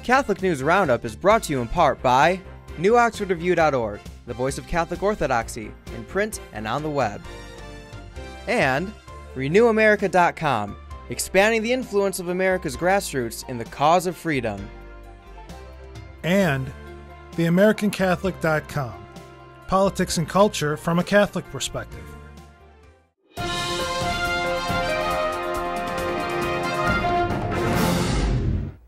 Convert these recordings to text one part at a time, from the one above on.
Catholic News Roundup is brought to you in part by NewOxfordReview.org, the voice of Catholic Orthodoxy, in print and on the web. And RenewAmerica.com, expanding the influence of America's grassroots in the cause of freedom. And TheAmericanCatholic.com, politics and culture from a Catholic perspective.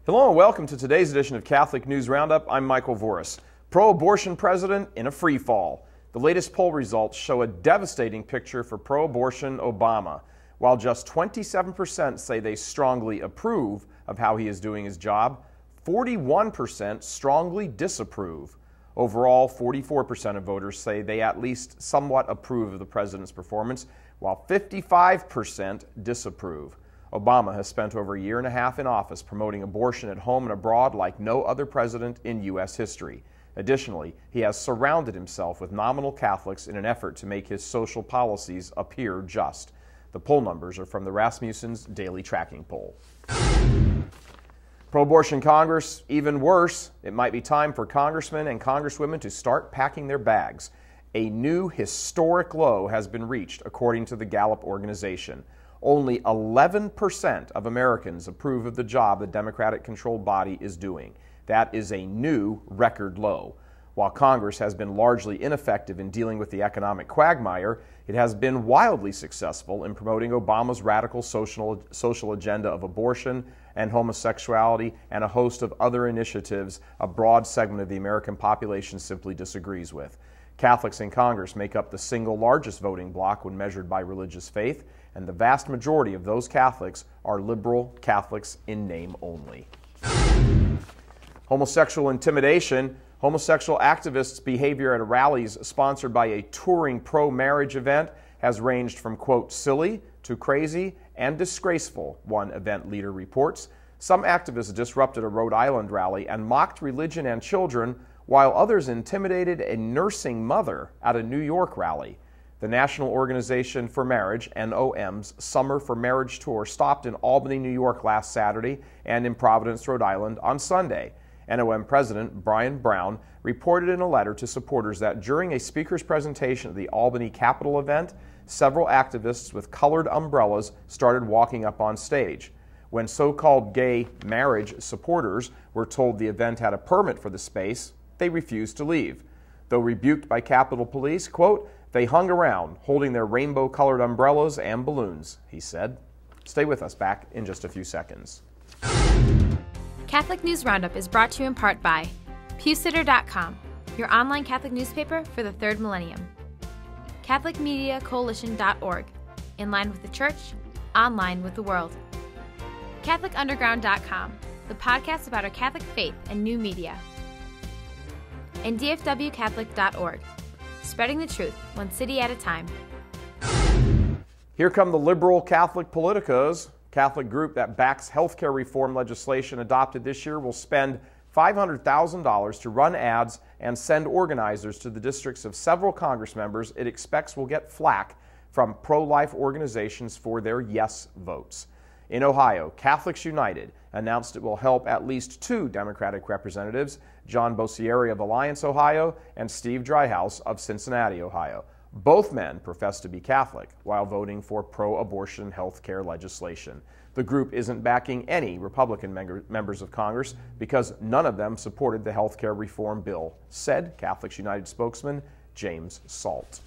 Hello and welcome to today's edition of Catholic News Roundup. I'm Michael Voris. Pro-abortion president in a free fall. The latest poll results show a devastating picture for pro-abortion Obama. While just 27% say they strongly approve of how he is doing his job, 41% strongly disapprove. Overall, 44% of voters say they at least somewhat approve of the president's performance, while 55% disapprove. Obama has spent over a year and a half in office promoting abortion at home and abroad like no other president in U.S. history. Additionally, he has surrounded himself with nominal Catholics in an effort to make his social policies appear just. The poll numbers are from the Rasmussen's daily tracking poll. Pro-abortion Congress, even worse. It might be time for congressmen and congresswomen to start packing their bags. A new historic low has been reached, according to the Gallup organization. Only 11% of Americans approve of the job the Democratic-controlled body is doing. That is a new record low. While Congress has been largely ineffective in dealing with the economic quagmire, it has been wildly successful in promoting Obama's radical social agenda of abortion and homosexuality and a host of other initiatives a broad segment of the American population simply disagrees with. Catholics in Congress make up the single largest voting bloc when measured by religious faith, and the vast majority of those Catholics are liberal Catholics in name only. Homosexual intimidation. Homosexual activists' behavior at rallies sponsored by a touring pro-marriage event has ranged from, quote, silly to crazy and disgraceful, one event leader reports. Some activists disrupted a Rhode Island rally and mocked religion and children, while others intimidated a nursing mother at a New York rally. The National Organization for Marriage, NOM's Summer for Marriage Tour stopped in Albany, New York last Saturday and in Providence, Rhode Island on Sunday. NOM President Brian Brown reported in a letter to supporters that during a speaker's presentation at the Albany Capitol event, several activists with colored umbrellas started walking up on stage. When so-called gay marriage supporters were told the event had a permit for the space, they refused to leave. Though rebuked by Capitol Police, quote, they hung around, holding their rainbow-colored umbrellas and balloons, he said. Stay with us, back in just a few seconds. Catholic News Roundup is brought to you in part by PewSitter.com, your online Catholic newspaper for the third millennium. CatholicMediaCoalition.org, in line with the Church, online with the world. CatholicUnderground.com, the podcast about our Catholic faith and new media. And DFWCatholic.org, spreading the truth, one city at a time. Here come the liberal Catholic Politicos. Catholic group that backs healthcare reform legislation adopted this year will spend $500,000 to run ads and send organizers to the districts of several Congress members it expects will get flack from pro-life organizations for their yes votes. In Ohio, Catholics United announced it will help at least two Democratic representatives, John Bossieri of Alliance, Ohio, and Steve Dryhouse of Cincinnati, Ohio. Both men profess to be Catholic while voting for pro-abortion health care legislation. The group isn't backing any Republican members of Congress because none of them supported the health care reform bill, said Catholics United spokesman James Salt.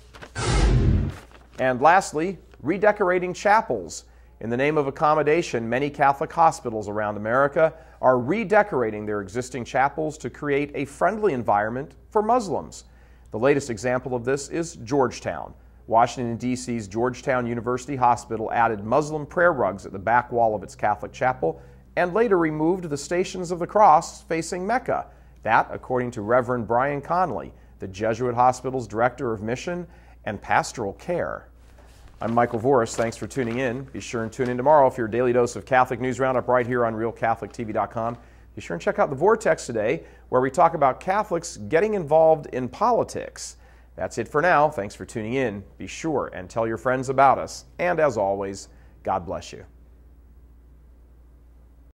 And lastly, Redecorating Chapels. In the name of accommodation, many Catholic hospitals around America are redecorating their existing chapels to create a friendly environment for Muslims. The latest example of this is Georgetown. Washington, D.C.'s Georgetown University Hospital added Muslim prayer rugs at the back wall of its Catholic chapel and later removed the Stations of the Cross facing Mecca. That, according to Reverend Brian Conley, the Jesuit Hospital's Director of Mission and Pastoral Care. I'm Michael Voris. Thanks for tuning in. Be sure and tune in tomorrow for your daily dose of Catholic News Roundup right here on RealCatholicTV.com. Be sure and check out The Vortex today, where we talk about Catholics getting involved in politics. That's it for now. Thanks for tuning in. Be sure and tell your friends about us. And as always, God bless you.